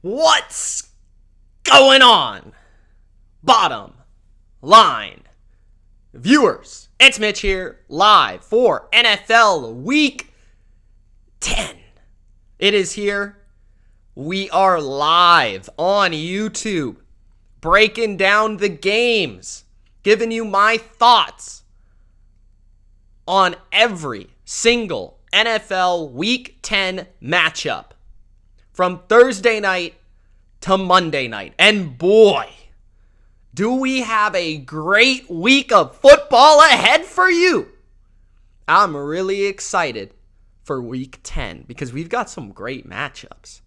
What's going on, bottom line viewers? It's Mitch here, live for NFL Week 10. It is here. We are live on YouTube, breaking down the games, giving you my thoughts on every single NFL Week 10 matchup from Thursday night to Monday night. And boy, do we have a great week of football ahead for you. I'm really excited for Week 10 because we've got some great matchups.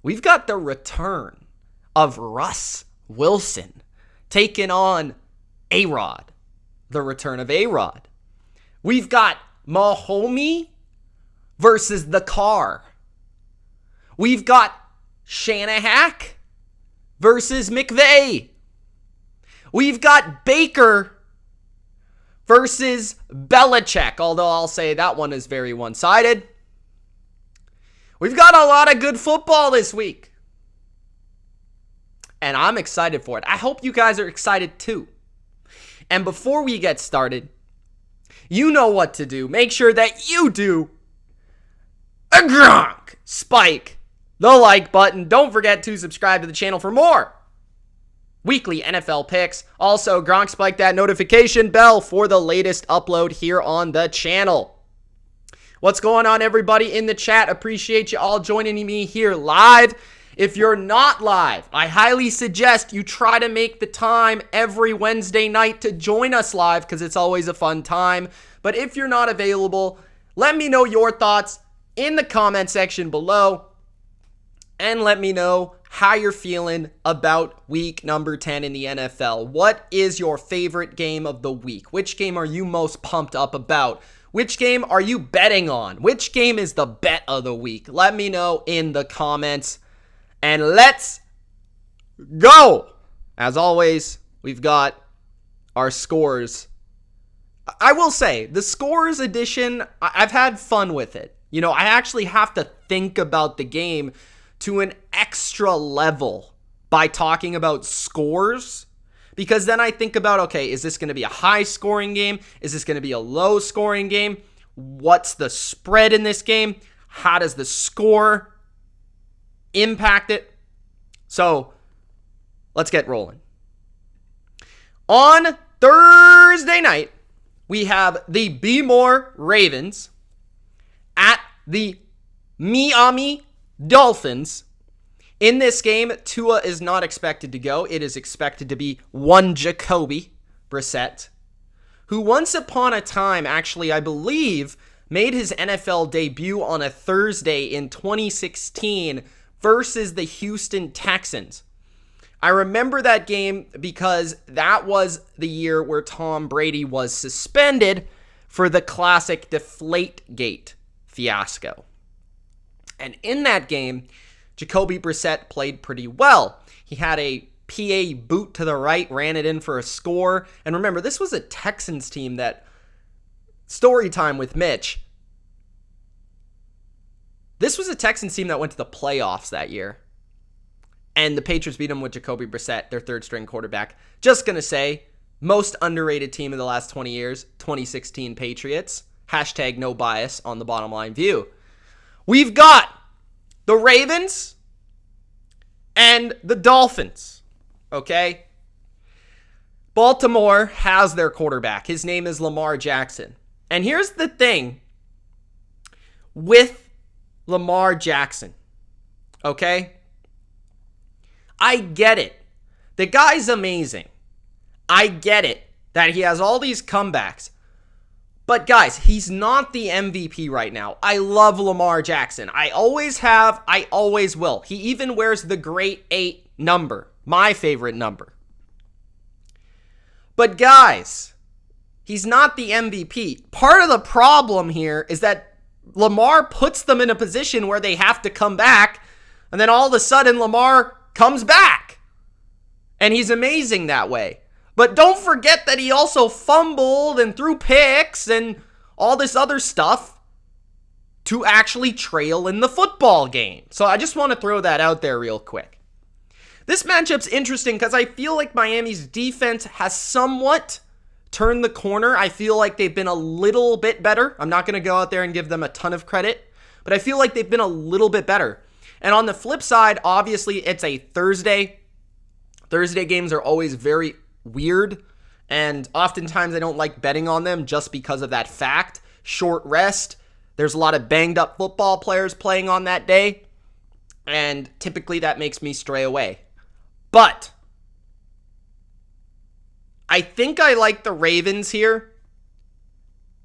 We've got the return of Russ Wilson taking on A-Rod. The return of A-Rod. We've got Mahomie versus the Carr. We've got Shanahan versus McVay. We've got Baker versus Belichick, although I'll say that one is very one-sided. We've got a lot of good football this week, and I'm excited for it. I hope you guys are excited too. And before we get started, you know what to do. Make sure that you do a Gronk spike the like button. Don't forget to subscribe to the channel for more weekly NFL picks. Also, Gronk spike that notification bell for the latest upload here on the channel. What's going on, everybody in the chat? Appreciate you all joining me here live. If you're not live, I highly suggest you try to make the time every Wednesday night to join us live because it's always a fun time. But if you're not available, let me know your thoughts in the comment section below and let me know how you're feeling about week number 10 in the NFL. What is your favorite game of the week? Which game are you most pumped up about? Which game are you betting on? Which game is the bet of the week? Let me know in the comments. And let's go. As always, we've got our scores. I will say, the scores edition, I've had fun with it. You know, I actually have to think about the game to an extra level by talking about scores. Because then I think about, okay, is this going to be a high-scoring game? Is this going to be a low-scoring game? What's the spread in this game? How does the score impact it? So let's get rolling. On Thursday night, we have the Be More Ravens at the Miami Dolphins. In this game, Tua is not expected to go. It is expected to be one Jacoby Brissett, who once upon a time, actually, I believe, made his NFL debut on a Thursday in 2016 versus the Houston Texans. I remember that game because that was the year where Tom Brady was suspended for the classic Deflategate fiasco. And in that game, Jacoby Brissett played pretty well. He had a PA boot to the right, ran it in for a score. And remember, this was a Texans team that, story time with Mitch, this was a Texans team that went to the playoffs that year. And the Patriots beat them with Jacoby Brissett, their third-string quarterback. Just going to say, most underrated team in the last 20 years, 2016 Patriots. Hashtag no bias on the bottom line view. We've got the Ravens and the Dolphins, okay? Baltimore has their quarterback. His name is Lamar Jackson. And here's the thing with Lamar Jackson, okay? I get it. The guy's amazing. I get it that he has all these comebacks. But guys, he's not the MVP right now. I love Lamar Jackson. I always have. I always will. He even wears the great 8 number. My favorite number. But guys, he's not the MVP. Part of the problem here is that Lamar puts them in a position where they have to come back, and then all of a sudden Lamar comes back. And he's amazing that way. But don't forget that he also fumbled and threw picks and all this other stuff. to actually trail in the football game. So I just want to throw that out there real quick. This matchup's interesting because I feel like Miami's defense has somewhat turned the corner. I feel like they've been a little bit better. I'm not going to go out there and give them a ton of credit, but I feel like they've been a little bit better. And on the flip side, obviously, it's a Thursday. Thursday games are always very weird, and oftentimes I don't like betting on them just because of that fact. Short rest. There's a lot of banged up football players playing on that day, and typically that makes me stray away. But I think I like the Ravens here.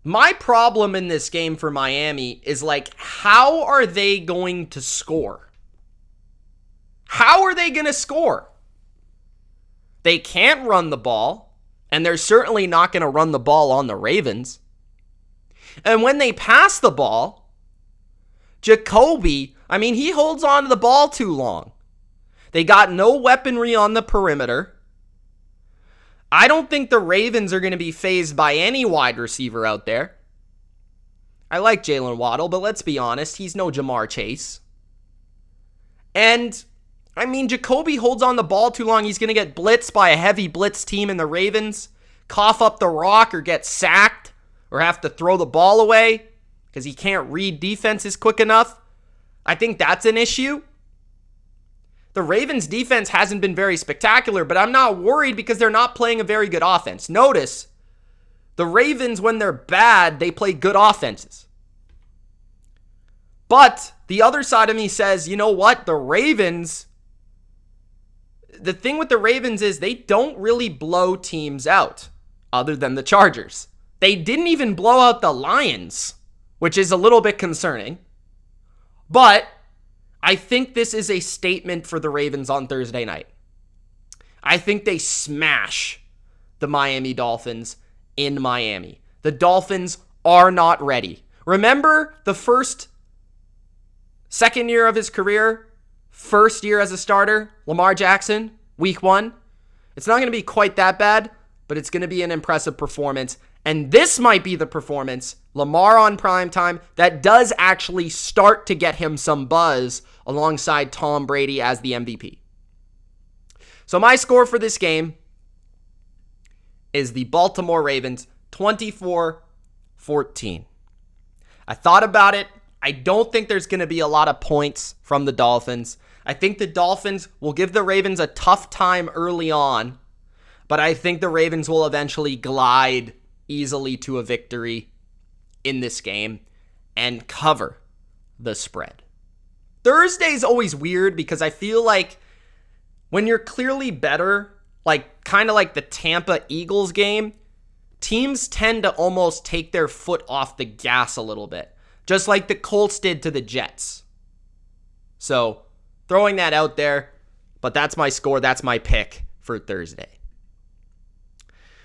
My problem in this game for Miami is, like, how are they going to score? How are they going to score? They can't run the ball, and they're certainly not going to run the ball on the Ravens. And when they pass the ball, Jacoby, he holds on to the ball too long. They got no weaponry on the perimeter. I don't think the Ravens are going to be fazed by any wide receiver out there. I like Jalen Waddle, but let's be honest, he's no Jamar Chase. And, Jacoby holds on the ball too long. He's going to get blitzed by a heavy blitz team in the Ravens, cough up the rock or get sacked or have to throw the ball away because he can't read defenses quick enough. I think that's an issue. The Ravens' defense hasn't been very spectacular, but I'm not worried because they're not playing a very good offense. Notice, the Ravens, when they're bad, they play good offenses. But the other side of me says, you know what? The thing with the Ravens is they don't really blow teams out other than the Chargers. They didn't even blow out the Lions, which is a little bit concerning. But I think this is a statement for the Ravens on Thursday night. I think they smash the Miami Dolphins in Miami. The Dolphins are not ready. Remember the second year of his career, first year as a starter, Lamar Jackson, week 1. It's not going to be quite that bad, but it's going to be an impressive performance. And this might be the performance, Lamar on primetime, that does actually start to get him some buzz alongside Tom Brady as the MVP. So my score for this game is the Baltimore Ravens 24-14. I thought about it. I don't think there's going to be a lot of points from the Dolphins. I think the Dolphins will give the Ravens a tough time early on, but I think the Ravens will eventually glide easily to a victory in this game and cover the spread. Thursday's always weird because I feel like when you're clearly better, kind of like the Tampa Eagles game, teams tend to almost take their foot off the gas a little bit, just like the Colts did to the Jets. So, throwing that out there, but that's my score, that's my pick for Thursday.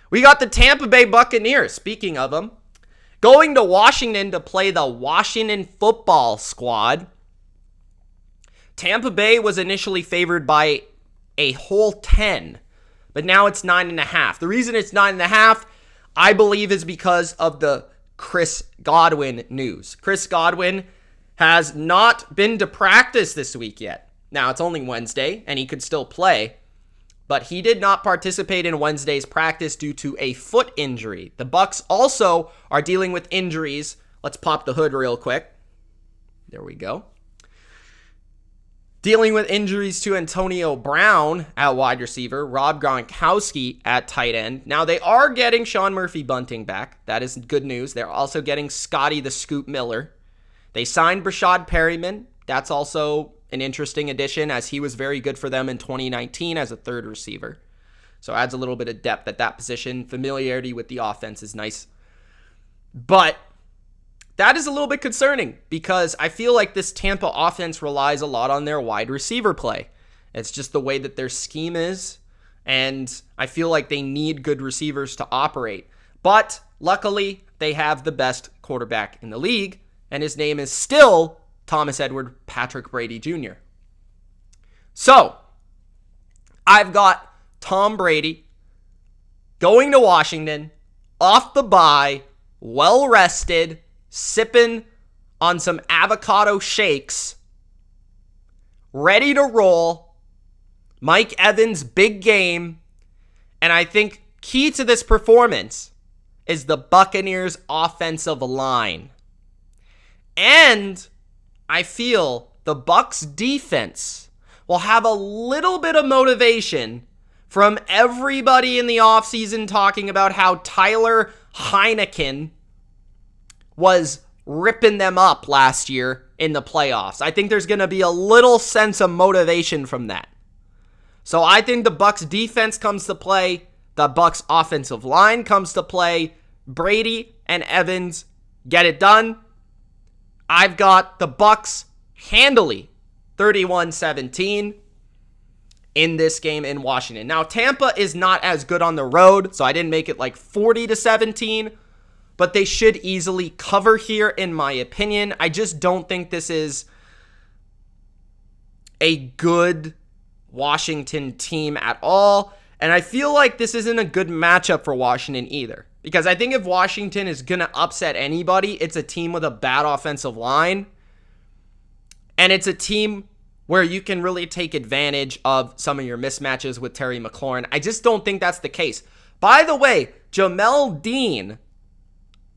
We got the Tampa Bay Buccaneers, speaking of them, going to Washington to play the Washington Football Squad. Tampa Bay was initially favored by a whole 10, but now it's 9.5. The reason it's 9.5, I believe, is because of the Chris Godwin news. Chris Godwin has not been to practice this week yet. Now, it's only Wednesday, and he could still play, but he did not participate in Wednesday's practice due to a foot injury. The Bucs also are dealing with injuries. Let's pop the hood real quick. There we go. Dealing with injuries to Antonio Brown at wide receiver, Rob Gronkowski at tight end. Now, they are getting Sean Murphy-Bunting back. That is good news. They're also getting Scotty the Scoop Miller. They signed Brashad Perryman. That's also an interesting addition, as he was very good for them in 2019 as a third receiver. So adds a little bit of depth at that position. Familiarity with the offense is nice. But that is a little bit concerning because I feel like this Tampa offense relies a lot on their wide receiver play. It's just the way that their scheme is, and I feel like they need good receivers to operate. But luckily, they have the best quarterback in the league, and his name is still Thomas Edward Patrick Brady Jr. So, I've got Tom Brady going to Washington, off the bye, well rested, sipping on some avocado shakes, ready to roll. Mike Evans, big game. And I think key to this performance is the Buccaneers' offensive line. And I feel the Bucs defense will have a little bit of motivation from everybody in the offseason talking about how Tyler Heineken was ripping them up last year in the playoffs. I think there's going to be a little sense of motivation from that. So I think the Bucs defense comes to play. The Bucs offensive line comes to play. Brady and Evans get it done. I've got the Bucs handily 31-17 in this game in Washington. Now, Tampa is not as good on the road, so I didn't make it like 40-17, but they should easily cover here, in my opinion. I just don't think this is a good Washington team at all, and I feel like this isn't a good matchup for Washington either, because I think if Washington is going to upset anybody, it's a team with a bad offensive line, and it's a team where you can really take advantage of some of your mismatches with Terry McLaurin. I just don't think that's the case. By the way, Jamel Dean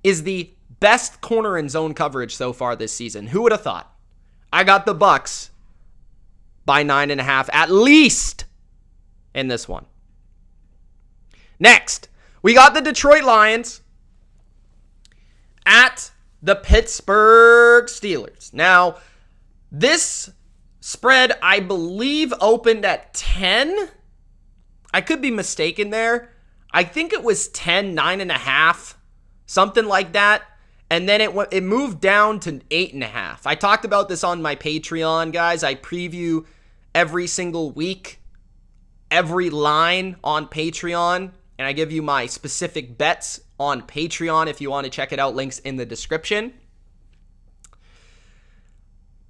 is the best corner in zone coverage so far this season. Who would have thought? I got the Bucs by 9.5 at least in this one. Next, we got the Detroit Lions at the Pittsburgh Steelers. Now, this spread, I believe, opened at 10. I could be mistaken there. I think it was 10, 9.5, something like that. And then it moved down to 8.5. I talked about this on my Patreon, guys. I preview every single week, every line on Patreon. And I give you my specific bets on Patreon if you want to check it out. Links in the description.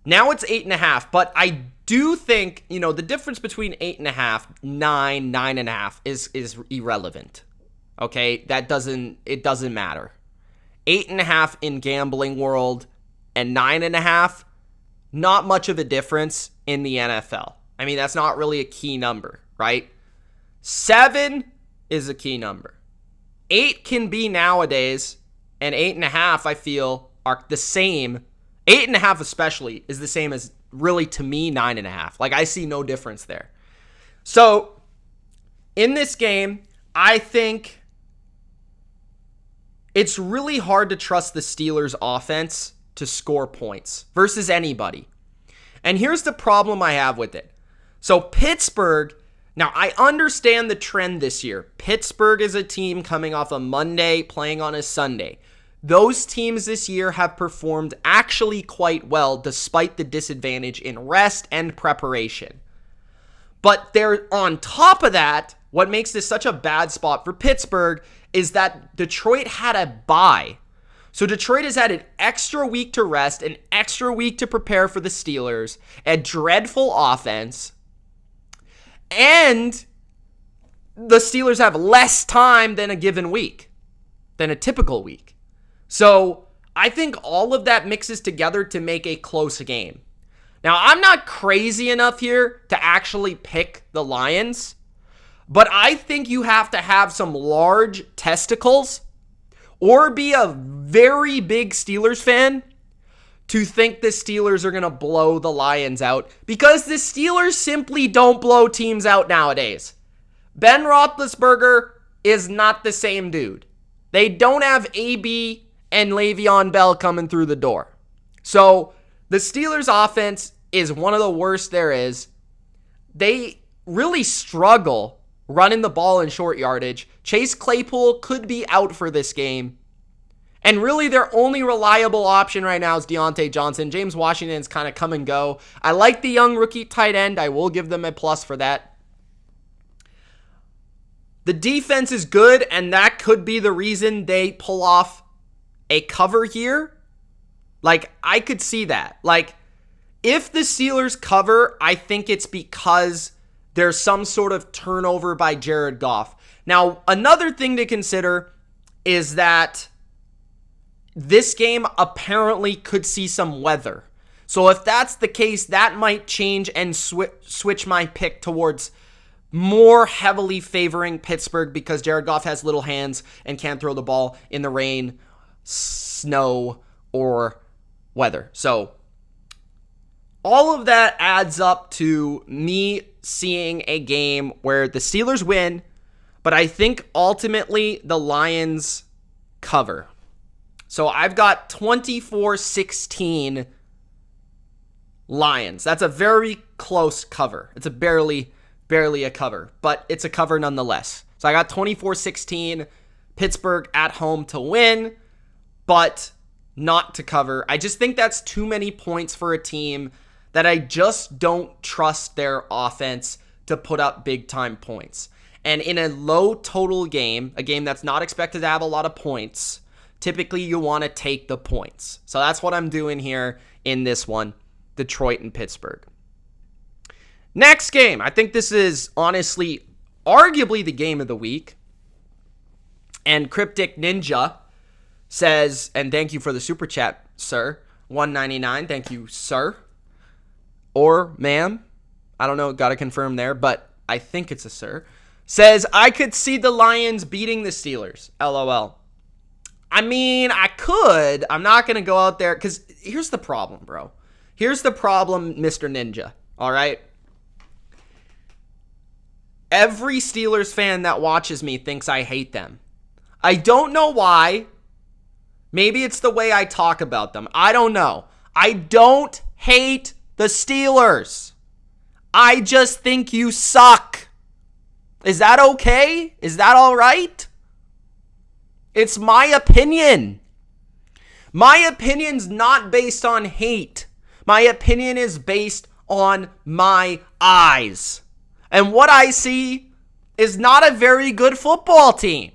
Now it's 8.5, but I do think, the difference between 8.5, 9, 9.5 is irrelevant. Okay, it doesn't matter. 8.5 in gambling world and 9.5, not much of a difference in the NFL. I mean, that's not really a key number, right? 7 is a key number. 8 can be nowadays, and 8.5, I feel, are the same. 8.5 especially is the same as, really, to me, 9.5. Like, I see no difference there. So, in this game, I think it's really hard to trust the Steelers' offense to score points versus anybody. And here's the problem I have with it. So, Pittsburgh, now, I understand the trend this year. Pittsburgh is a team coming off a Monday, playing on a Sunday. Those teams this year have performed actually quite well despite the disadvantage in rest and preparation. But they're on top of that, what makes this such a bad spot for Pittsburgh is that Detroit had a bye. So Detroit has had an extra week to rest, an extra week to prepare for the Steelers, a dreadful offense, and the Steelers have less time than a given week, than a typical week. So I think all of that mixes together to make a close game. Now, I'm not crazy enough here to actually pick the Lions, but I think you have to have some large testicles or be a very big Steelers fan to think the Steelers are going to blow the Lions out, because the Steelers simply don't blow teams out nowadays. Ben Roethlisberger is not the same dude. They don't have AB and Le'Veon Bell coming through the door. So the Steelers' offense is one of the worst there is. They really struggle running the ball in short yardage. Chase Claypool could be out for this game. And really their only reliable option right now is Deontay Johnson. James Washington's kind of come and go. I like the young rookie tight end. I will give them a plus for that. The defense is good, and that could be the reason they pull off a cover here. Like, I could see that. Like, if the Steelers cover, I think it's because there's some sort of turnover by Jared Goff. Now, another thing to consider is that this game apparently could see some weather. So if that's the case, that might change and switch my pick towards more heavily favoring Pittsburgh because Jared Goff has little hands and can't throw the ball in the rain, snow, or weather. So all of that adds up to me seeing a game where the Steelers win, but I think ultimately the Lions cover. So I've got 24-16 Lions. That's a very close cover. It's a barely a cover, but it's a cover nonetheless. So I got 24-16 Pittsburgh at home to win, but not to cover. I just think that's too many points for a team that I just don't trust their offense to put up big time points. And in a low total game, a game that's not expected to have a lot of points, typically you want to take the points. So that's what I'm doing here in this one, Detroit and Pittsburgh. Next game, I think this is honestly arguably the game of the week. And Cryptic Ninja says, and thank you for the super chat, sir. $1.99, thank you, sir. Or ma'am. I don't know, got to confirm there, but I think it's a sir. Says, I could see the Lions beating the Steelers. LOL. I mean, I could. I'm not going to go out there because here's the problem, bro. Here's the problem, Mr. Ninja. All right? Every Steelers fan that watches me thinks I hate them. I don't know why. Maybe it's the way I talk about them. I don't know. I don't hate the Steelers. I just think you suck. Is that okay? Is that all right? It's my opinion. My opinion's not based on hate. My opinion is based on my eyes. And what I see is not a very good football team.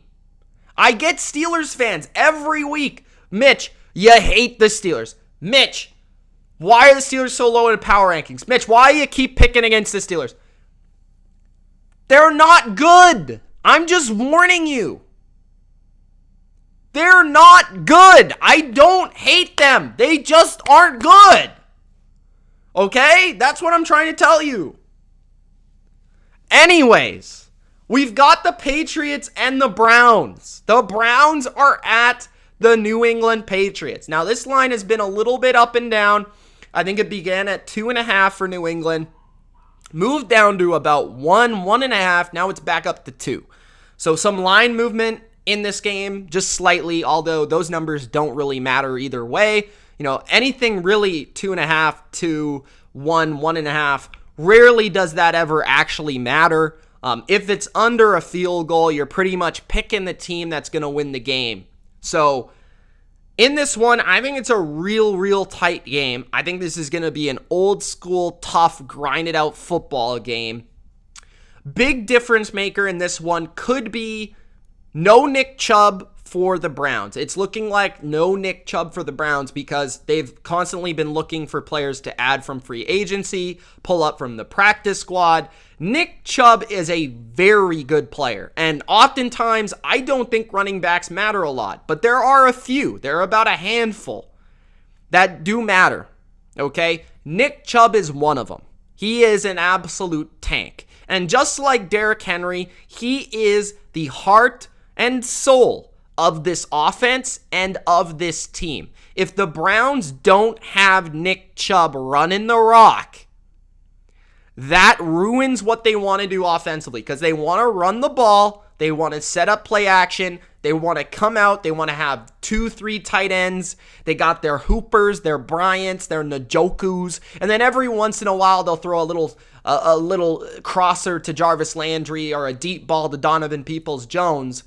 I get Steelers fans every week. Mitch, you hate the Steelers. Mitch, why are the Steelers so low in power rankings? Mitch, why do you keep picking against the Steelers? They're not good. I'm just warning you. They're not good. I don't hate them. They just aren't good. Okay? That's what I'm trying to tell you. Anyways, we've got the Patriots and the Browns. The Browns are at the New England Patriots. Now, this line has been a little bit up and down. I think it began at 2.5 for New England. Moved down to about 1.5. Now it's back up to 2. So some line movement in this game, just slightly, although those numbers don't really matter either way. You know, anything really 2.5 to 1.5, rarely does that ever actually matter. If it's under a field goal, you're pretty much picking the team that's going to win the game. So in this one, I think it's a real tight game. I think this is going to be an old school, tough, grinded out football game. Big difference maker in this one could be no Nick Chubb for the Browns. It's looking like no Nick Chubb for the Browns because they've constantly been looking for players to add from free agency, pull up from the practice squad. Nick Chubb is a very good player, and oftentimes I don't think running backs matter a lot, but there are a few. There are about a handful that do matter, okay? Nick Chubb is one of them. He is an absolute tank, and just like Derrick Henry, he is the heart and soul of this offense and of this team. If the Browns don't have Nick Chubb running the rock, that ruins what they want to do offensively because they want to run the ball, they want to set up play action, they want to come out, they want to have 2-3 tight ends, they got their Hoopers, their Bryants, their Njokus, and then every once in a while they'll throw a little crosser to Jarvis Landry or a deep ball to Donovan Peoples-Jones.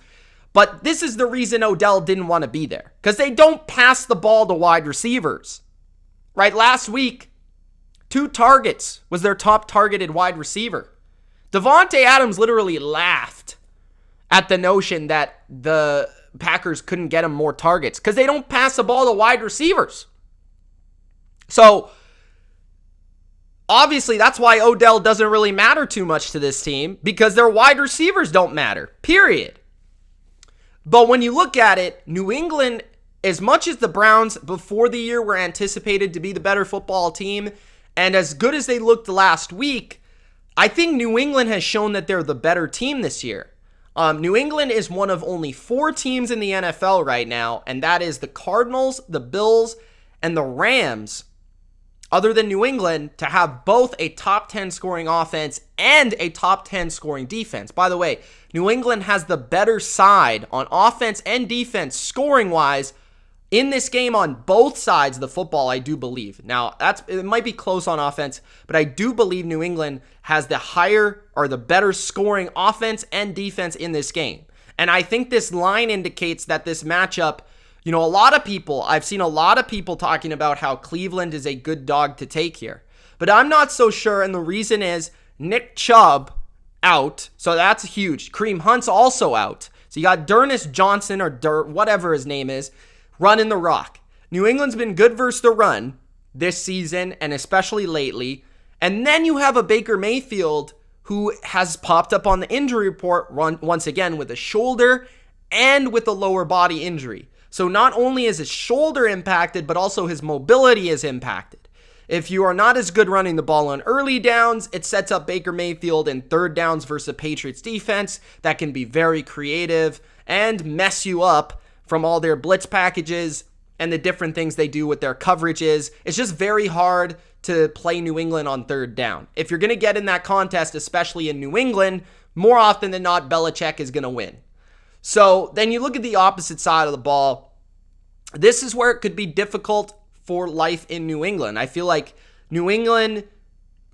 But this is the reason Odell didn't want to be there. Because they don't pass the ball to wide receivers. Right? Last week, 2 targets was their top targeted wide receiver. Devontae Adams literally laughed at the notion that the Packers couldn't get him more targets. Because they don't pass the ball to wide receivers. So, obviously, that's why Odell doesn't really matter too much to this team. Because their wide receivers don't matter. Period. But when you look at it, New England as much as the Browns before the year were anticipated to be the better football team, and as good as they looked last week, I think New England has shown that they're the better team this year. New England is one of only 4 teams in the NFL right now, and that is the Cardinals, the Bills, and the Rams, other than New England, to have both a top 10 scoring offense and a top 10 scoring defense. By the way, New England has the better side on offense and defense scoring-wise in this game on both sides of the football, I do believe. Now, it might be close on offense, but I do believe New England has the higher or the better scoring offense and defense in this game. And I think this line indicates that this matchup, I've seen a lot of people talking about how Cleveland is a good dog to take here. But I'm not so sure, and the reason is Nick Chubb out, so that's huge. Kareem Hunt's also out. So you got D'Ernest Johnson, or whatever his name is, running the rock. New England's been good versus the run this season, and especially lately. And then you have a Baker Mayfield who has popped up on the injury report once again with a shoulder and with a lower body injury. So not only is his shoulder impacted, but also his mobility is impacted. If you are not as good running the ball on early downs, it sets up Baker Mayfield in third downs versus the Patriots defense that can be very creative and mess you up from all their blitz packages and the different things they do with their coverages. It's just very hard to play New England on third down. If you're going to get in that contest, especially in New England, more often than not, Belichick is going to win. So then you look at the opposite side of the ball. This is where it could be difficult for life in New England. I feel like New England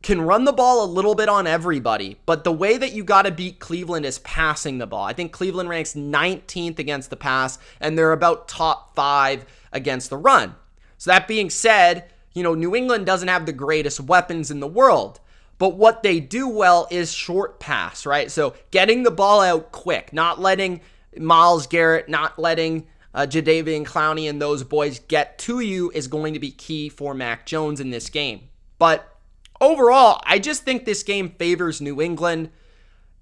can run the ball a little bit on everybody, but the way that you got to beat Cleveland is passing the ball. I think Cleveland ranks 19th against the pass, and they're about top 5 against the run. So that being said, New England doesn't have the greatest weapons in the world, but what they do well is short pass, right? So getting the ball out quick, not letting Myles Garrett, not letting Jadeveon Clowney and those boys get to you is going to be key for Mac Jones in this game. But overall, I just think this game favors New England.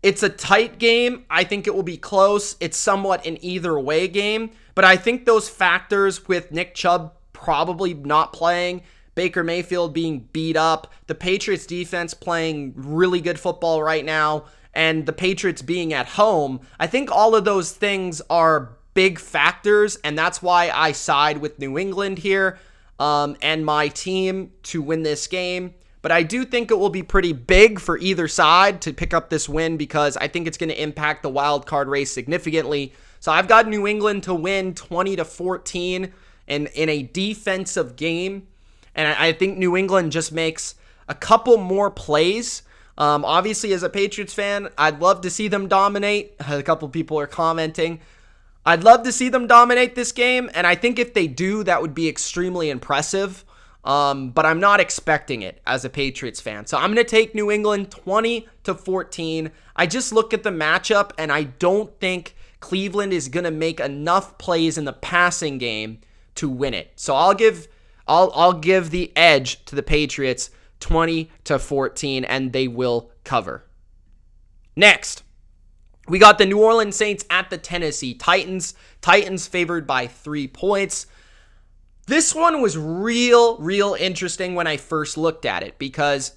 It's a tight game. I think it will be close. It's somewhat an either way game. But I think those factors with Nick Chubb probably not playing, Baker Mayfield being beat up, the Patriots defense playing really good football right now, and the Patriots being at home, I think all of those things are big factors, and that's why I side with New England here and my team to win this game. But I do think it will be pretty big for either side to pick up this win because I think it's going to impact the wild card race significantly. So I've got New England to win 20-14 in a defensive game. And I think New England just makes a couple more plays. Obviously, as a Patriots fan, I'd love to see them dominate. A couple people are commenting. I'd love to see them dominate this game. And I think if they do, that would be extremely impressive. But I'm not expecting it as a Patriots fan. So I'm going to take New England 20-14. I just look at the matchup, and I don't think Cleveland is going to make enough plays in the passing game to win it. So I'll give the edge to the Patriots 20-14, and they will cover. Next, we got the New Orleans Saints at the Tennessee Titans. Titans favored by 3 points. This one was real interesting when I first looked at it because,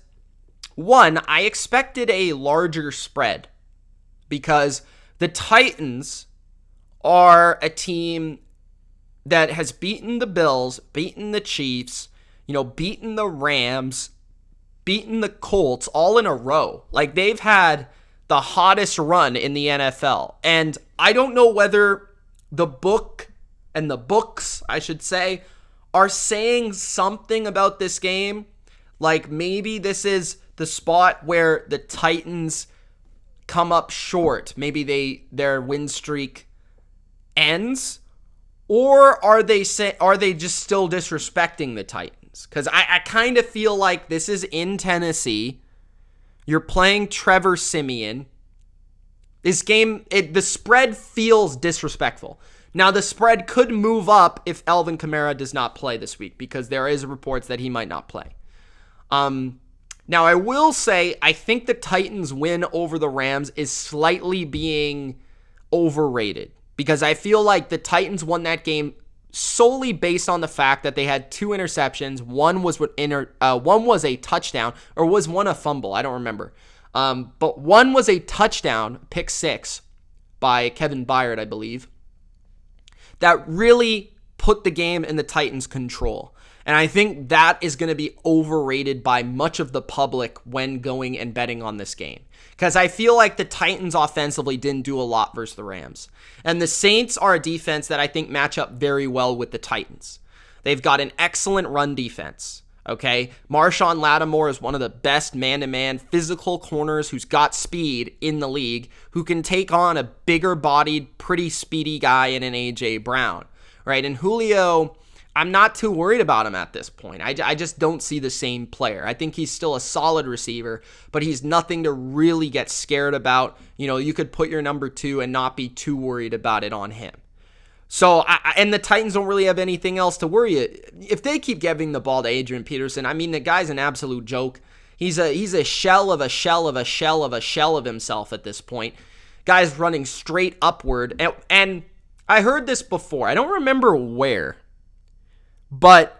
one, I expected a larger spread because the Titans are a team that has beaten the Bills, beaten the Chiefs, beaten the Rams, beaten the Colts all in a row. Like, they've had the hottest run in the NFL. And I don't know whether the book and the books, I should say, are saying something about this game. Like, maybe this is the spot where the Titans come up short. Maybe their win streak ends. Or are they just still disrespecting the Titans? Because I kind of feel like this is in Tennessee. You're playing Trevor Siemian. This game, the spread feels disrespectful. Now, the spread could move up if Alvin Kamara does not play this week because there is reports that he might not play. Now, I will say I think the Titans' win over the Rams is slightly being overrated because I feel like the Titans won that game solely based on the fact that they had 2 interceptions. One was a touchdown, or was one a fumble? I don't remember. But one was a touchdown, pick 6 by Kevin Byard, I believe, that really put the game in the Titans' control. And I think that is going to be overrated by much of the public when going and betting on this game. Because I feel like the Titans offensively didn't do a lot versus the Rams. And the Saints are a defense that I think match up very well with the Titans. They've got an excellent run defense. Okay, Marshawn Lattimore is one of the best man-to-man physical corners who's got speed in the league, who can take on a bigger-bodied, pretty speedy guy in an A.J. Brown, right? And Julio, I'm not too worried about him at this point. I just don't see the same player. I think he's still a solid receiver, but he's nothing to really get scared about. You know, you could put your number 2 and not be too worried about it on him. So, and the Titans don't really have anything else to worry. If they keep giving the ball to Adrian Peterson, I mean, the guy's an absolute joke. He's a shell of a shell of a shell of a shell of himself at this point. Guy's running straight upward. And I heard this before. I don't remember where. But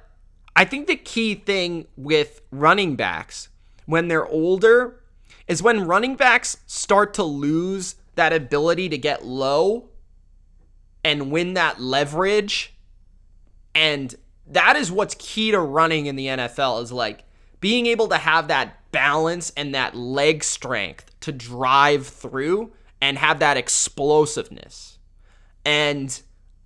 I think the key thing with running backs when they're older is when running backs start to lose that ability to get low and win that leverage. And that is what's key to running in the NFL, is like being able to have that balance and that leg strength to drive through and have that explosiveness. And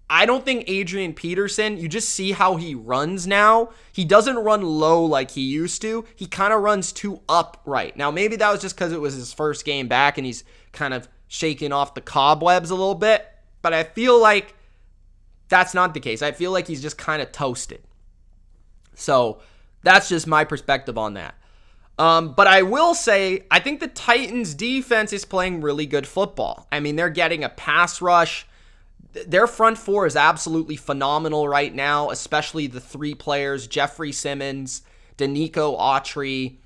I don't think Adrian Peterson, you just see how he runs now. He doesn't run low like he used to. He kind of runs too upright. Now, maybe that was just because it was his first game back and he's kind of shaking off the cobwebs a little bit. But I feel like that's not the case. I feel like he's just kind of toasted. So that's just my perspective on that. But I will say, I think the Titans defense is playing really good football. I mean, they're getting a pass rush. Their front 4 is absolutely phenomenal right now, especially the 3 players, Jeffrey Simmons, Danico Autry,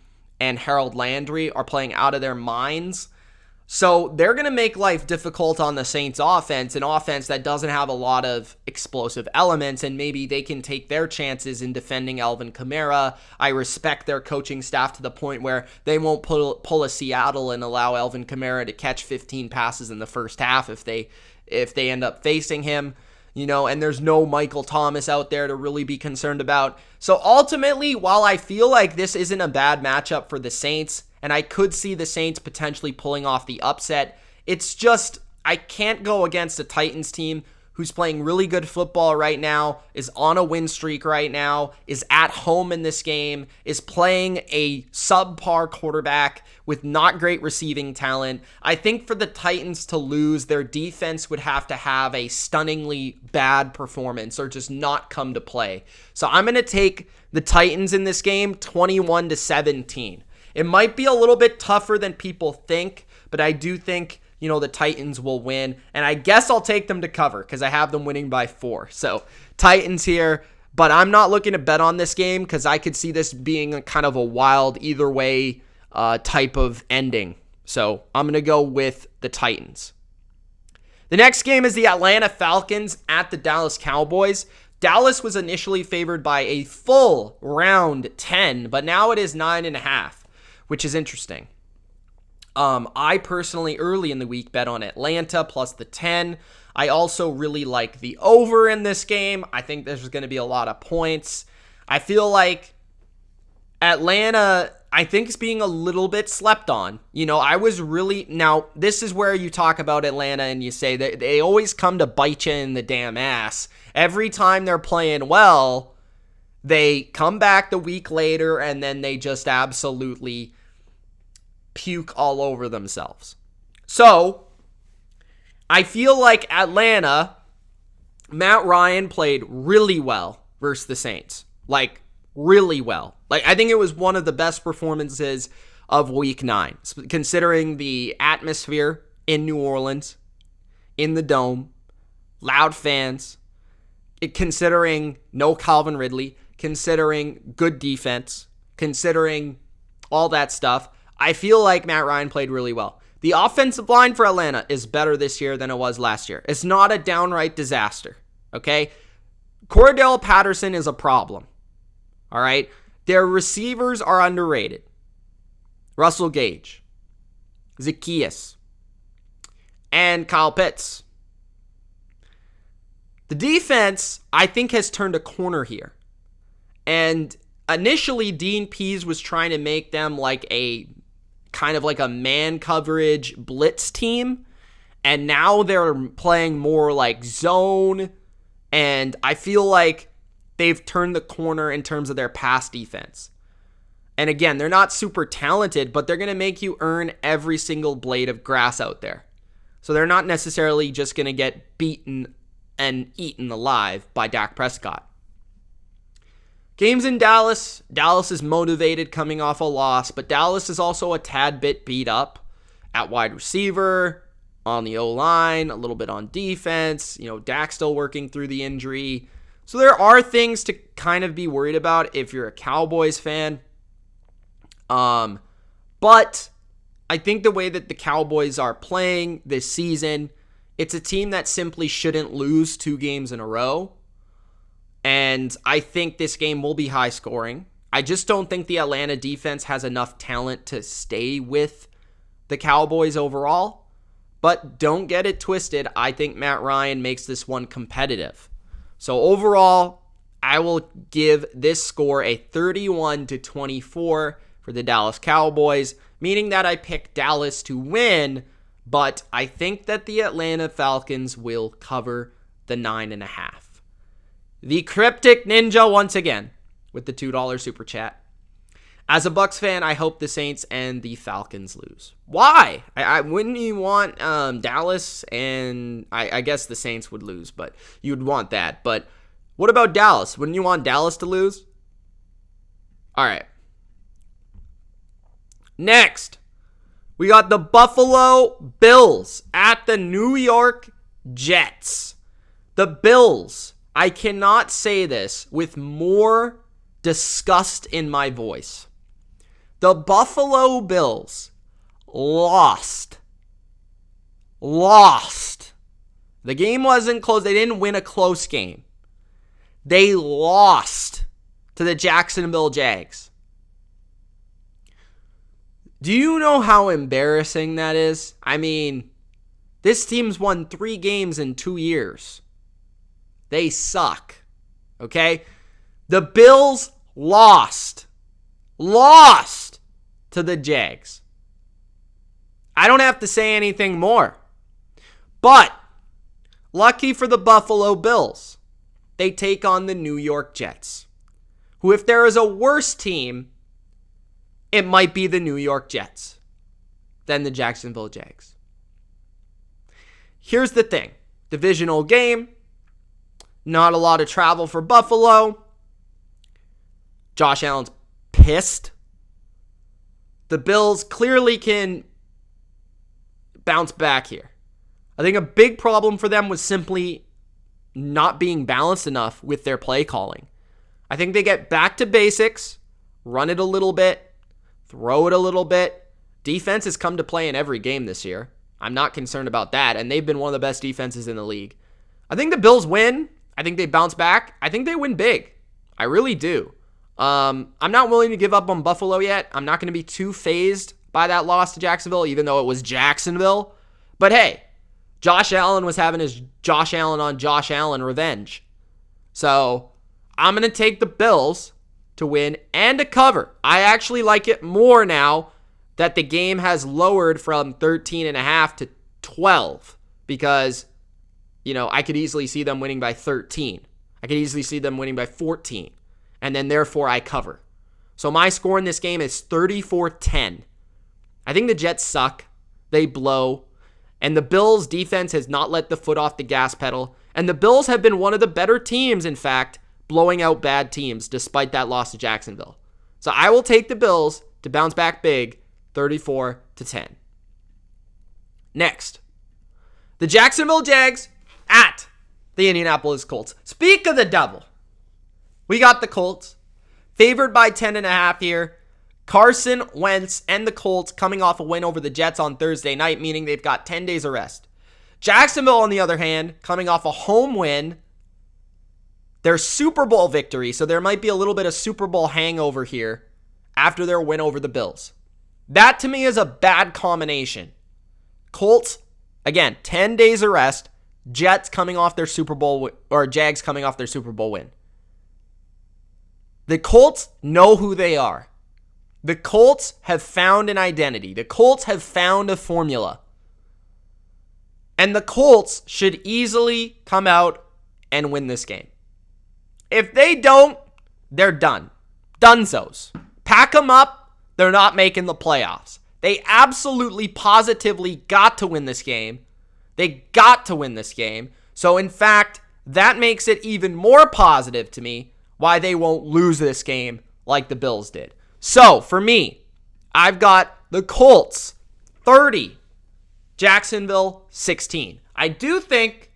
and Harold Landry are playing out of their minds. So they're going to make life difficult on the Saints offense, an offense that doesn't have a lot of explosive elements, and maybe they can take their chances in defending Alvin Kamara. I respect their coaching staff to the point where they won't pull a Seattle and allow Alvin Kamara to catch 15 passes in the first half if they end up facing him, you know, and there's no Michael Thomas out there to really be concerned about. So ultimately, while I feel like this isn't a bad matchup for the Saints, and I could see the Saints potentially pulling off the upset, it's just I can't go against a Titans team who's playing really good football right now, is on a win streak right now, is at home in this game, is playing a subpar quarterback with not great receiving talent. I think for the Titans to lose, their defense would have to have a stunningly bad performance or just not come to play. So I'm going to take the Titans in this game 21-17. It might be a little bit tougher than people think, but I do think, you know, the Titans will win. And I guess I'll take them to cover because I have them winning by 4. So Titans here, but I'm not looking to bet on this game because I could see this being a kind of a wild either way type of ending. So I'm going to go with the Titans. The next game is the Atlanta Falcons at the Dallas Cowboys. Dallas was initially favored by a full round 10, but now it is 9.5. Which is interesting. I personally, early in the week, bet on Atlanta plus the 10. I also really like the over in this game. I think there's going to be a lot of points. I feel like Atlanta, I think, is being a little bit slept on. You know, now, this is where you talk about Atlanta and you say that they always come to bite you in the damn ass. Every time they're playing well, they come back the week later and then they just absolutely puke all over themselves. So, I feel like Atlanta, Matt Ryan played really well versus the Saints. Like, really well. Like, I think it was one of the best performances of Week 9, considering the atmosphere in New Orleans, in the Dome, loud fans, considering no Calvin Ridley, considering good defense, considering all that stuff. I feel like Matt Ryan played really well. The offensive line for Atlanta is better this year than it was last year. It's not a downright disaster, okay? Cordell Patterson is a problem. All right? Their receivers are underrated. Russell Gage, Zacchaeus, and Kyle Pitts. The defense, I think, has turned a corner here. And initially, Dean Pease was trying to make them like a kind of like a man coverage blitz team. And now they're playing more like zone. And I feel like they've turned the corner in terms of their pass defense. And again, they're not super talented, but they're going to make you earn every single blade of grass out there. So they're not necessarily just going to get beaten and eaten alive by Dak Prescott. Games in Dallas. Dallas is motivated coming off a loss, but Dallas is also a tad bit beat up at wide receiver, on the O-line, a little bit on defense. Dak's still working through the injury. So there are things to kind of be worried about if you're a Cowboys fan. But I think the way that the Cowboys are playing this season, it's a team that simply shouldn't lose 2 games in a row. And I think this game will be high scoring. I just don't think the Atlanta defense has enough talent to stay with the Cowboys overall. But don't get it twisted. I think Matt Ryan makes this one competitive. So overall, I will give this score a 31-24 for the Dallas Cowboys, meaning that I pick Dallas to win, but I think that the Atlanta Falcons will cover the 9.5. The Cryptic Ninja once again with the $2 super chat. As a Bucs fan, I hope the Saints and the Falcons lose. Why? I wouldn't you want Dallas and I guess the Saints would lose, but you'd want that. But what about Dallas? Wouldn't you want Dallas to lose? All right. Next, we got the Buffalo Bills at the New York Jets. The Bills, I cannot say this with more disgust in my voice. The Buffalo Bills lost. The game wasn't close. They didn't win a close game. They lost to the Jacksonville Jags. Do you know how embarrassing that is? I mean, this team's won 3 games in 2 years. They suck. Okay? The Bills lost to the Jags. I don't have to say anything more. But, lucky for the Buffalo Bills, they take on the New York Jets, who, if there is a worse team, it might be the New York Jets than the Jacksonville Jags. Here's the thing. Divisional game. Not a lot of travel for Buffalo. Josh Allen's pissed. The Bills clearly can bounce back here. I think a big problem for them was simply not being balanced enough with their play calling. I think they get back to basics, run it a little bit, throw it a little bit. Defense has come to play in every game this year. I'm not concerned about that, and they've been one of the best defenses in the league. I think the Bills win. I think they bounce back. I think they win big. I really do. I'm not willing to give up on Buffalo yet. I'm not going to be too fazed by that loss to Jacksonville, even though it was Jacksonville. But hey, Josh Allen was having his Josh Allen on Josh Allen revenge. So I'm going to take the Bills to win and to cover. I actually like it more now that the game has lowered from 13.5 to 12 because, I could easily see them winning by 13. I could easily see them winning by 14. And then therefore I cover. So my score in this game is 34-10. I think the Jets suck. They blow. And the Bills' defense has not let the foot off the gas pedal. And the Bills have been one of the better teams, in fact, blowing out bad teams despite that loss to Jacksonville. So I will take the Bills to bounce back big, 34-10. Next, the Jacksonville Jags at the Indianapolis Colts. Speak of the devil. We got the Colts favored by 10.5 here. Carson Wentz and the Colts coming off a win over the Jets on Thursday night, meaning they've got 10 days of rest. Jacksonville, on the other hand, coming off a home win their Super Bowl victory, so there might be a little bit of Super Bowl hangover here after their win over the Bills. That to me is a bad combination. Colts, again, 10 days of rest. Jets coming off their Super Bowl, or Jags coming off their Super Bowl win. The Colts know who they are. The Colts have found an identity. The Colts have found a formula. And the Colts should easily come out and win this game. If they don't, they're done. Dunzos. Pack them up. They're not making the playoffs. They absolutely, positively got to win this game. They got to win this game. So, in fact, that makes it even more positive to me why they won't lose this game like the Bills did. So, for me, I've got the Colts 30, Jacksonville 16. I do think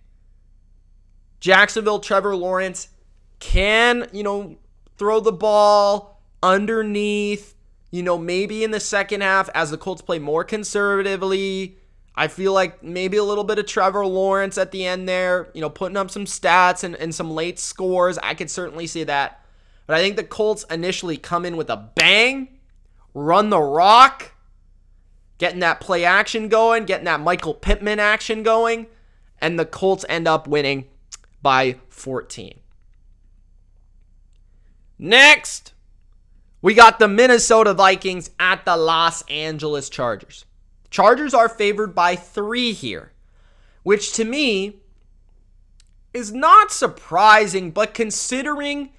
Jacksonville, Trevor Lawrence can, throw the ball underneath, maybe in the second half as the Colts play more conservatively. I feel like maybe a little bit of Trevor Lawrence at the end there, putting up some stats and some late scores. I could certainly see that. But I think the Colts initially come in with a bang, run the rock, getting that play action going, getting that Michael Pittman action going, and the Colts end up winning by 14. Next, we got the Minnesota Vikings at the Los Angeles Chargers. Chargers are favored by 3 here, which to me is not surprising, but considering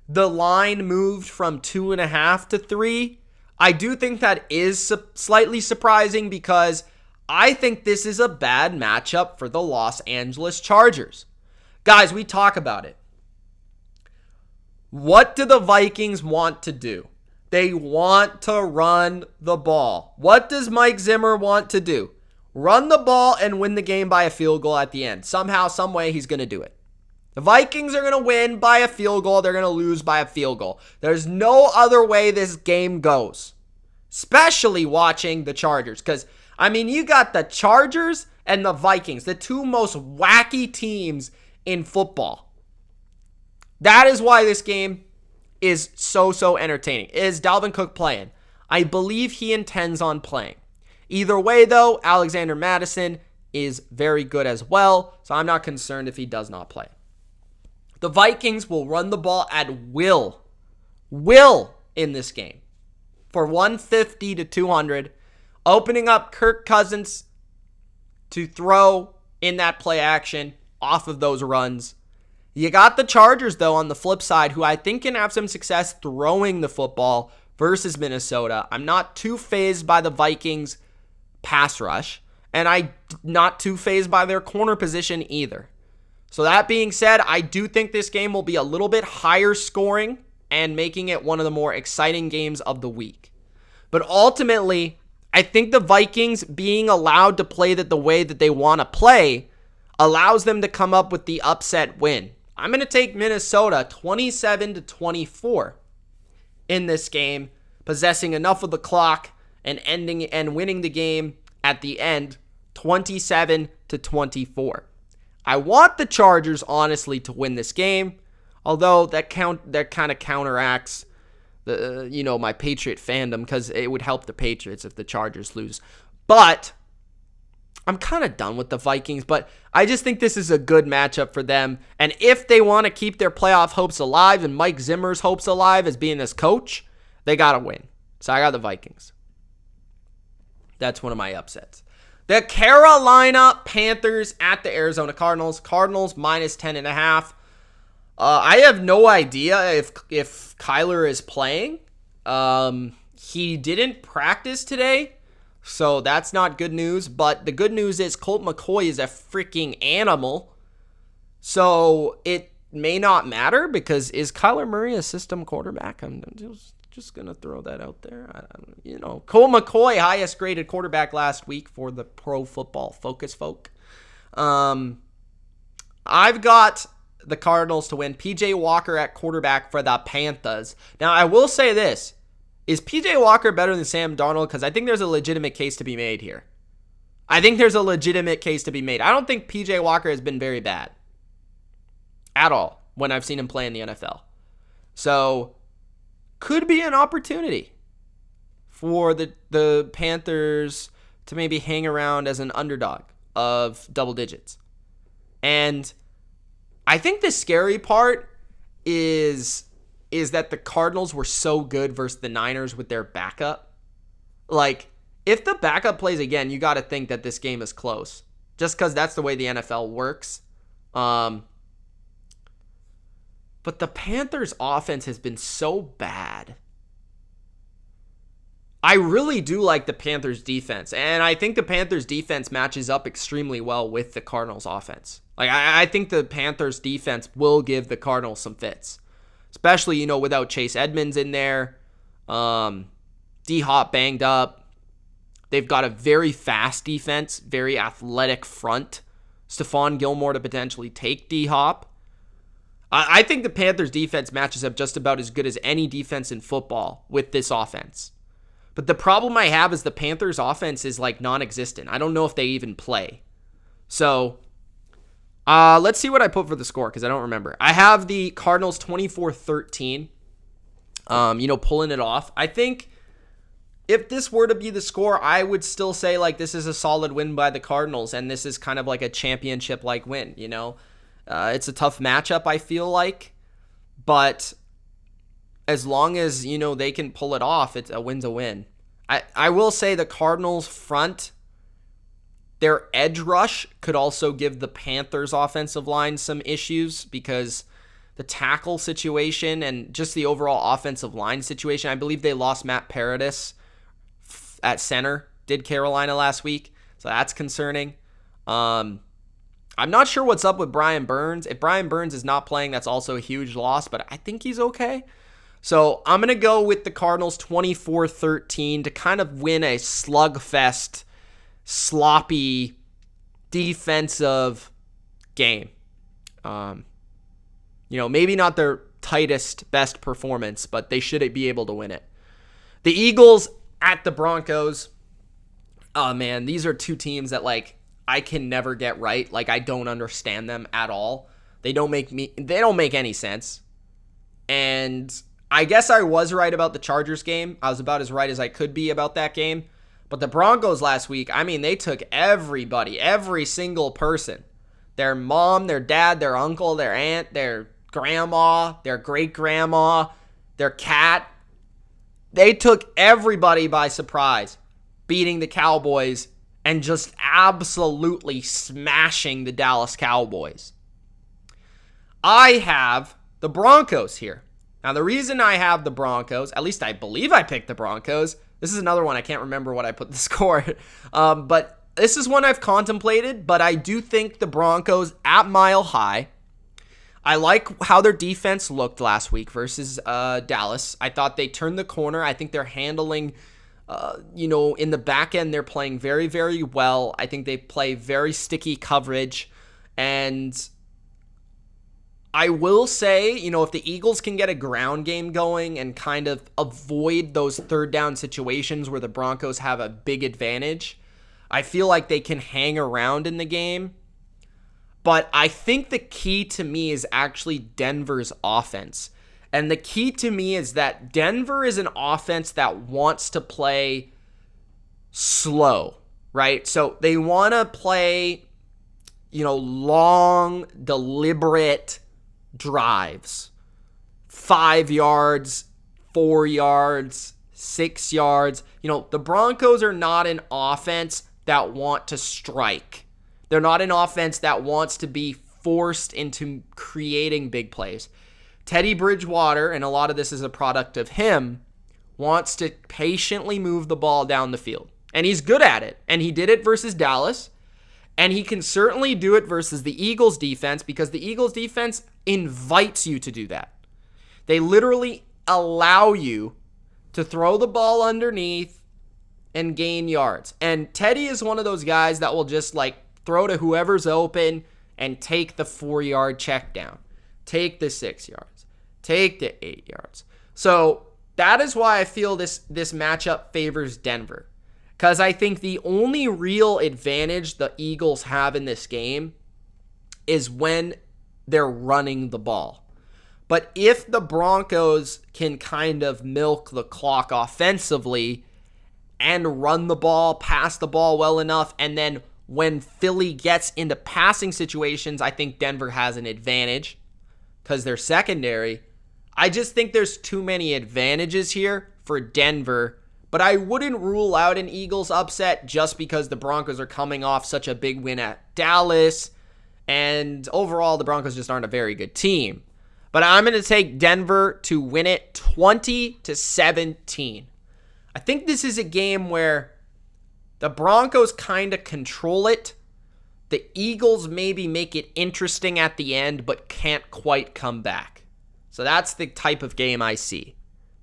the line moved from 2.5 to 3, I do think that is slightly surprising because I think this is a bad matchup for the Los Angeles Chargers. Guys, we talk about it. What do the Vikings want to do? They want to run the ball. What does Mike Zimmer want to do? Run the ball and win the game by a field goal at the end. Somehow, some way, he's going to do it. The Vikings are going to win by a field goal. They're going to lose by a field goal. There's no other way this game goes. Especially watching the Chargers. Because, you got the Chargers and the Vikings. The two most wacky teams in football. That is why this game is so entertaining. Is Dalvin Cook playing? I believe he intends on playing. Either way, though, Alexander Mattison is very good as well, so I'm not concerned if he does not play. The Vikings will run the ball at will in this game for 150 to 200, opening up Kirk Cousins to throw in that play action off of those runs. You got the Chargers, though, on the flip side, who I think can have some success throwing the football versus Minnesota. I'm not too fazed by the Vikings' pass rush, and I'm not too fazed by their corner position either. So that being said, I do think this game will be a little bit higher scoring and making it one of the more exciting games of the week. But ultimately, I think the Vikings being allowed to play the way that they want to play allows them to come up with the upset win. I'm going to take Minnesota 27-24 in this game, possessing enough of the clock and winning the game at the end 27-24. I want the Chargers honestly to win this game, although that kind of counteracts my Patriot fandom because it would help the Patriots if the Chargers lose. But I'm kind of done with the Vikings, but I just think this is a good matchup for them. And if they want to keep their playoff hopes alive and Mike Zimmer's hopes alive as being this coach, they got to win. So I got the Vikings. That's one of my upsets. The Carolina Panthers at the Arizona Cardinals. Cardinals minus 10.5. I have no idea if Kyler is playing. He didn't practice today. So that's not good news, but the good news is Colt McCoy is a freaking animal. So it may not matter because is Kyler Murray a system quarterback? I'm just going to throw that out there. Colt McCoy, highest graded quarterback last week for the Pro Football Focus folk. I've got the Cardinals to win. PJ Walker at quarterback for the Panthers. Now, I will say this. Is PJ Walker better than Sam Darnold? Because I think there's a legitimate case to be made here. I don't think PJ Walker has been very bad. At all. when I've seen him play in the NFL. So, could be an opportunity for the Panthers to maybe hang around as an underdog of double digits. And I think the scary part is that the Cardinals were so good versus the Niners with their backup. Like, if the backup plays again, you got to think that this game is close. Just because that's the way the NFL works. But the Panthers' offense has been so bad. I really do like the Panthers' defense. And I think the Panthers' defense matches up extremely well with the Cardinals' offense. Like, I think the Panthers' defense will give the Cardinals some fits. Especially, without Chase Edmonds in there. D-Hop banged up. They've got a very fast defense, very athletic front. Stephon Gilmore to potentially take D-Hop. I think the Panthers' defense matches up just about as good as any defense in football with this offense. But the problem I have is the Panthers' offense is like non-existent. I don't know if they even play. So, let's see what I put for the score because I don't remember. I have the Cardinals 24-13, pulling it off. I think if this were to be the score, I would still say like this is a solid win by the Cardinals and this is kind of like a championship-like win, It's a tough matchup, I feel like. But as long as, they can pull it off, a win's a win. I will say the Cardinals front, their edge rush could also give the Panthers offensive line some issues because the tackle situation and just the overall offensive line situation, I believe they lost Matt Paradis at center, did Carolina last week. So that's concerning. I'm not sure what's up with Brian Burns. If Brian Burns is not playing, that's also a huge loss, but I think he's okay. So I'm going to go with the Cardinals 24-13 to kind of win a slugfest, sloppy, defensive game. Maybe not their tightest, best performance, but they should be able to win it. The Eagles at the Broncos. Oh, man, these are two teams that, I can never get right. I don't understand them at all. They don't make any sense. And I guess I was right about the Chargers game. I was about as right as I could be about that game. But the Broncos last week, they took everybody, every single person. Their mom, their dad, their uncle, their aunt, their grandma, their great-grandma, their cat. They took everybody by surprise, beating the Cowboys and just absolutely smashing the Dallas Cowboys. I have the Broncos here. Now, the reason I have the Broncos, at least I believe I picked the Broncos. This is another one. I can't remember what I put the score. But this is one I've contemplated, but I do think the Broncos at Mile High. I like how their defense looked last week versus Dallas. I thought they turned the corner. I think they're handling, in the back end, they're playing very, very well. I think they play very sticky coverage. And I will say, if the Eagles can get a ground game going and kind of avoid those third down situations where the Broncos have a big advantage, I feel like they can hang around in the game. But I think the key to me is actually Denver's offense. And the key to me is that Denver is an offense that wants to play slow, right? So they want to play, long, deliberate drives. 5 yards, 4 yards, 6 yards. The Broncos are not an offense that want to strike. They're not an offense that wants to be forced into creating big plays. Teddy Bridgewater, and a lot of this is a product of him, wants to patiently move the ball down the field. And he's good at it. And he did it versus Dallas. And he can certainly do it versus the Eagles defense because the Eagles defense invites you to do that. They literally allow you to throw the ball underneath and gain yards. And Teddy is one of those guys that will just throw to whoever's open and take the 4-yard check down. Take the 6 yards. Take the 8 yards. So that is why I feel this matchup favors Denver. Because I think the only real advantage the Eagles have in this game is when they're running the ball. But if the Broncos can kind of milk the clock offensively and run the ball, pass the ball well enough, and then when Philly gets into passing situations, I think Denver has an advantage because they're secondary. I just think there's too many advantages here for Denver, but I wouldn't rule out an Eagles upset just because the Broncos are coming off such a big win at Dallas, and overall the Broncos just aren't a very good team. But I'm going to take Denver to win it 20-17. I think this is a game where the Broncos kind of control it. The Eagles maybe make it interesting at the end, but can't quite come back. So that's the type of game I see.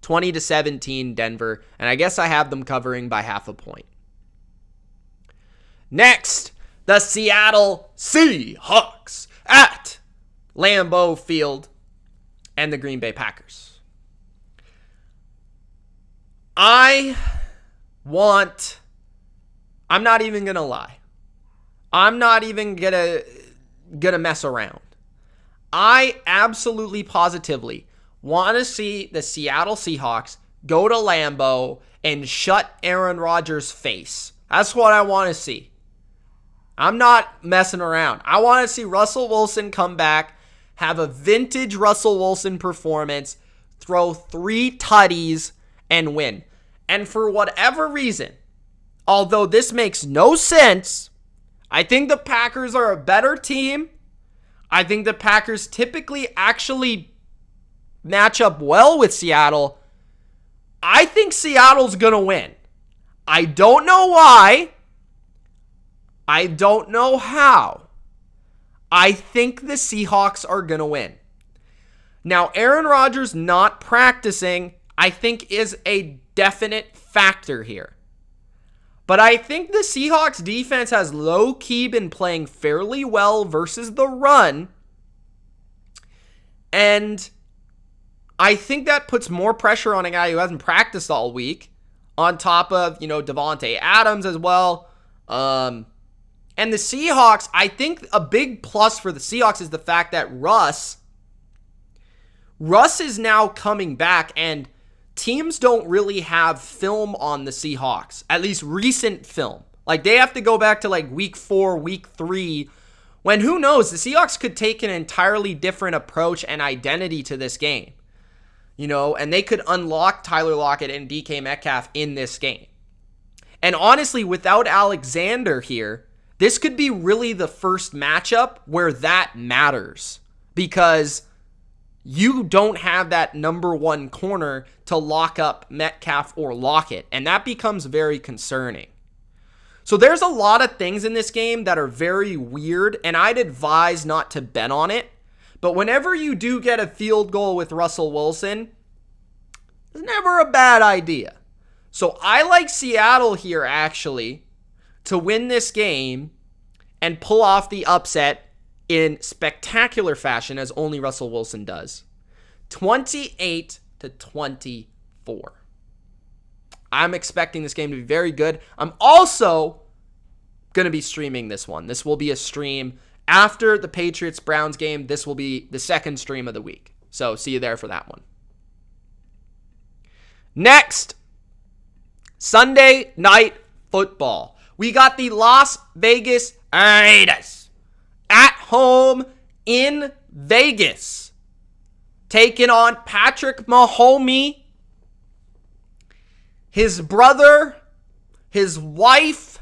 20-17 Denver, and I guess I have them covering by half a point. Next, the Seattle Seahawks at Lambeau Field and the Green Bay Packers. I'm not even going to lie. I'm not even going to mess around. I absolutely positively want to see the Seattle Seahawks go to Lambeau and shut Aaron Rodgers' face. That's what I want to see. I'm not messing around. I want to see Russell Wilson come back, have a vintage Russell Wilson performance, throw 3 tutties, and win. And for whatever reason, although this makes no sense, I think the Packers are a better team. I think the Packers typically actually match up well with Seattle. I think Seattle's going to win. I don't know why. I don't know how. I think the Seahawks are going to win. Now, Aaron Rodgers not practicing, I think, is a definite factor here. But I think the Seahawks defense has low-key been playing fairly well versus the run. And I think that puts more pressure on a guy who hasn't practiced all week, on top of, Devontae Adams as well. And the Seahawks, I think a big plus for the Seahawks is the fact that Russ is now coming back, and teams don't really have film on the Seahawks, at least recent film. Like, they have to go back to week 4, week 3, when who knows, the Seahawks could take an entirely different approach and identity to this game. And they could unlock Tyler Lockett and DK Metcalf in this game. And honestly, without Alexander here, this could be really the first matchup where that matters, because you don't have that number 1 corner to lock up Metcalf or Lockett, and that becomes very concerning. So there's a lot of things in this game that are very weird, and I'd advise not to bet on it. But whenever you do get a field goal with Russell Wilson, it's never a bad idea. So I like Seattle here, actually, to win this game and pull off the upset in spectacular fashion, as only Russell Wilson does. 28-24. I'm expecting this game to be very good. I'm also going to be streaming this one. This will be a stream after the Patriots-Browns game. This will be the second stream of the week. So see you there for that one. Next, Sunday Night Football. We got the Las Vegas Raiders at home in Vegas, taking on Patrick Mahomes, his brother, his wife,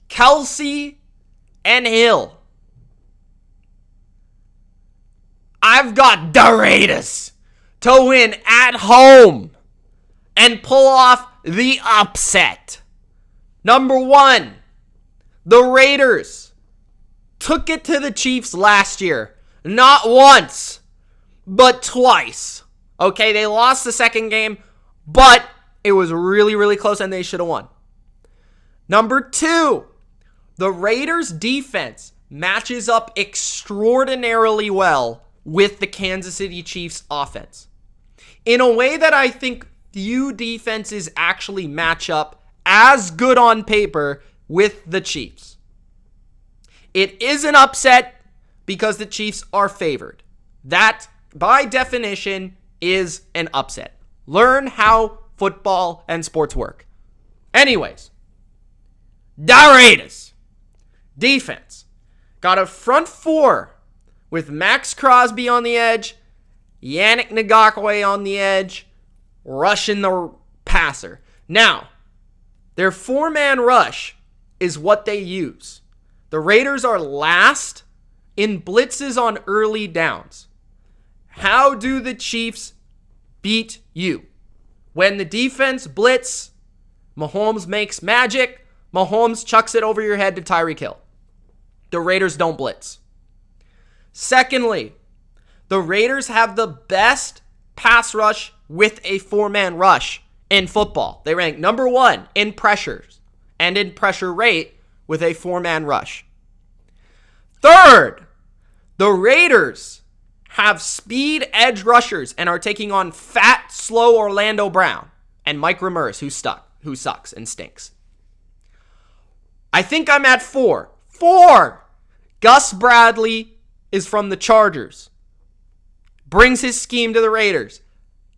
Kelsey, and Hill. I've got the Raiders to win at home and pull off the upset. Number 1, the Raiders took it to the Chiefs last year. Not once, but twice. Okay, they lost the second game, but it was really, really close, and they should have won. Number 2, the Raiders' defense matches up extraordinarily well with the Kansas City Chiefs' offense, in a way that I think few defenses actually match up as good on paper with the Chiefs. It is an upset because the Chiefs are favored. That by definition, is an upset. Learn how football and sports work. Anyways, the Raiders defense got a front four with Max Crosby on the edge, Yannick Ngakoue on the edge, rushing the passer. Now, their four-man rush is what they use. The Raiders are last in blitzes on early downs. How do the Chiefs beat you? When the defense blitz, Mahomes makes magic. Mahomes chucks it over your head to Tyreek Hill. The Raiders don't blitz. Secondly, the Raiders have the best pass rush with a four-man rush in football. They rank number 1 in pressures and in pressure rate with a four-man rush. Third, the Raiders have speed edge rushers and are taking on fat, slow Orlando Brown and Mike Ramirez, who sucks and stinks. I think I'm at 4. 4! Gus Bradley is from the Chargers. Brings his scheme to the Raiders.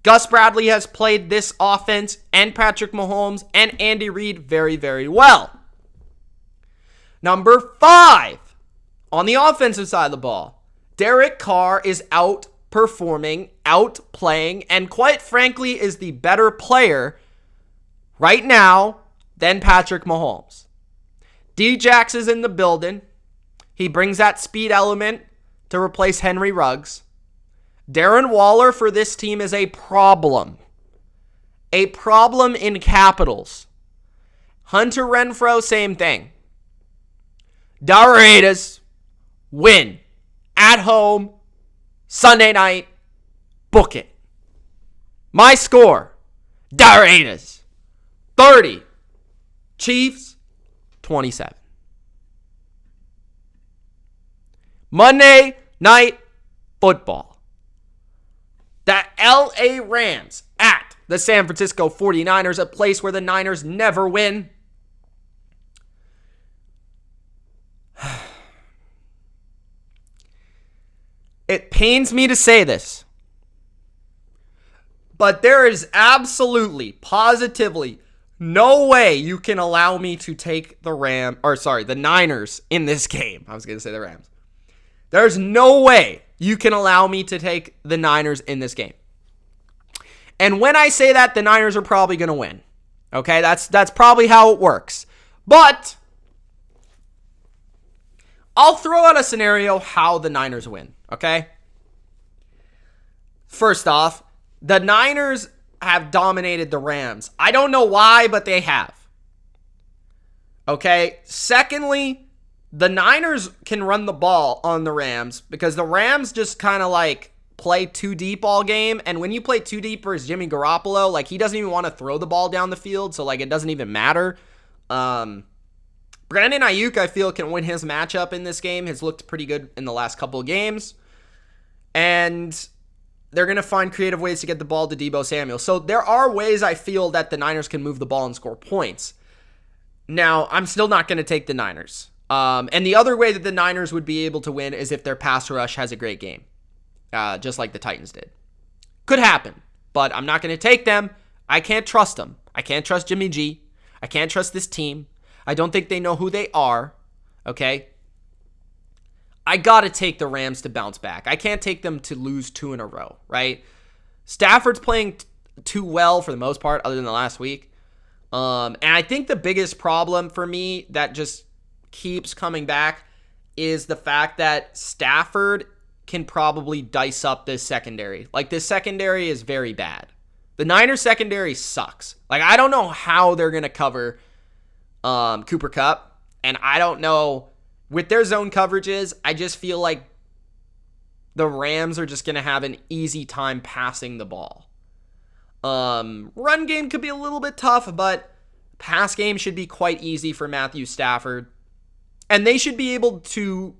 Gus Bradley has played this offense and Patrick Mahomes and Andy Reid very, very well. Number 5, on the offensive side of the ball, Derek Carr is outperforming, outplaying, and quite frankly is the better player right now than Patrick Mahomes. D-Jax is in the building. He brings that speed element to replace Henry Ruggs. Darren Waller for this team is a problem. A problem in capitals. Hunter Renfrow, same thing. The Raiders win at home Sunday night. Book it. My score, the Raiders 30, Chiefs 27. Monday Night Football. The LA Rams at the San Francisco 49ers, a place where the Niners never win. It pains me to say this, but there is absolutely, positively no way you can allow me to take the Niners in this game. I was going to say the Rams. There's no way you can allow me to take the Niners in this game. And when I say that, the Niners are probably going to win. Okay, that's probably how it works. But I'll throw out a scenario how the Niners win, okay? First off, the Niners have dominated the Rams. I don't know why, but they have. Okay? Secondly, the Niners can run the ball on the Rams because the Rams just kind of like play too deep all game. And when you play too deep versus Jimmy Garoppolo, like he doesn't even want to throw the ball down the field. So like it doesn't even matter. Brandon Ayuk, I feel, can win his matchup in this game. Has looked pretty good in the last couple of games. And they're going to find creative ways to get the ball to Deebo Samuel. So there are ways I feel that the Niners can move the ball and score points. Now, I'm still not going to take the Niners. And the other way that the Niners would be able to win is if their pass rush has a great game. Just like the Titans did. Could happen. But I'm not going to take them. I can't trust them. I can't trust Jimmy G. I can't trust this team. I don't think they know who they are. Okay? I got to take the Rams to bounce back. I can't take them to lose 2 in a row, right? Stafford's playing too well for the most part, other than the last week. And I think the biggest problem for me that just keeps coming back is the fact that Stafford can probably dice up this secondary. Like, this secondary is very bad. The Niners secondary sucks. Like, I don't know how they're going to cover Cooper Kupp. And I don't know, with their zone coverages, I just feel like the Rams are just going to have an easy time passing the ball. Run game could be a little bit tough, but pass game should be quite easy for Matthew Stafford. And they should be able to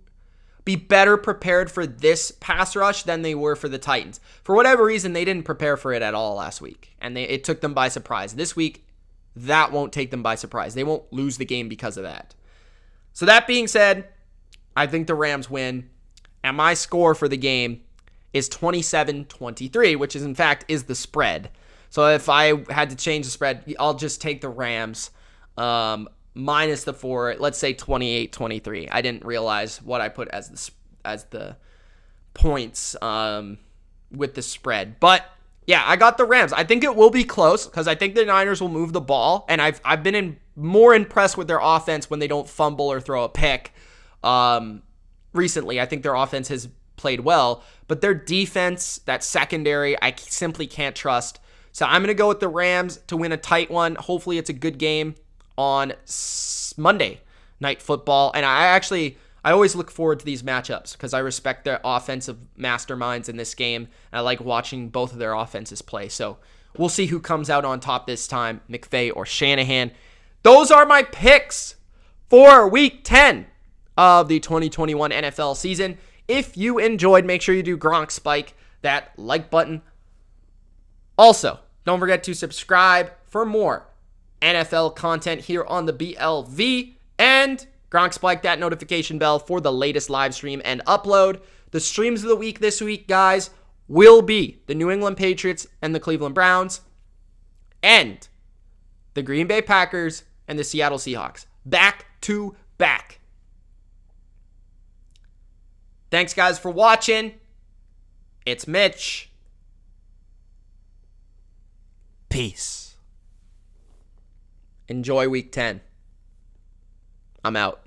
be better prepared for this pass rush than they were for the Titans. For whatever reason, they didn't prepare for it at all last week. And it took them by surprise. This week, that won't take them by surprise. They won't lose the game because of that. So that being said, I think the Rams win. And my score for the game is 27-23, which is in fact is the spread. So if I had to change the spread, I'll just take the Rams minus the 4, let's say 28-23. I didn't realize what I put as the points with the spread. But yeah, I got the Rams. I think it will be close because I think the Niners will move the ball, and I've been more impressed with their offense when they don't fumble or throw a pick. Recently, I think their offense has played well, but their defense, that secondary, I simply can't trust. So I'm going to go with the Rams to win a tight one. Hopefully it's a good game on Monday Night Football. And I always look forward to these matchups because I respect their offensive masterminds in this game. And I like watching both of their offenses play. So we'll see who comes out on top this time, McVay or Shanahan. Those are my picks for Week 10 of the 2021 NFL season. If you enjoyed, make sure you do Gronk Spike that like button. Also, don't forget to subscribe for more NFL content here on the BLV, and Gronk Spike that notification bell for the latest live stream and upload. The streams of the week this week, guys, will be the New England Patriots and the Cleveland Browns, and the Green Bay Packers and the Seattle Seahawks. Back to back. Thanks, guys, for watching. It's Mitch. Peace. Enjoy Week 10. I'm out.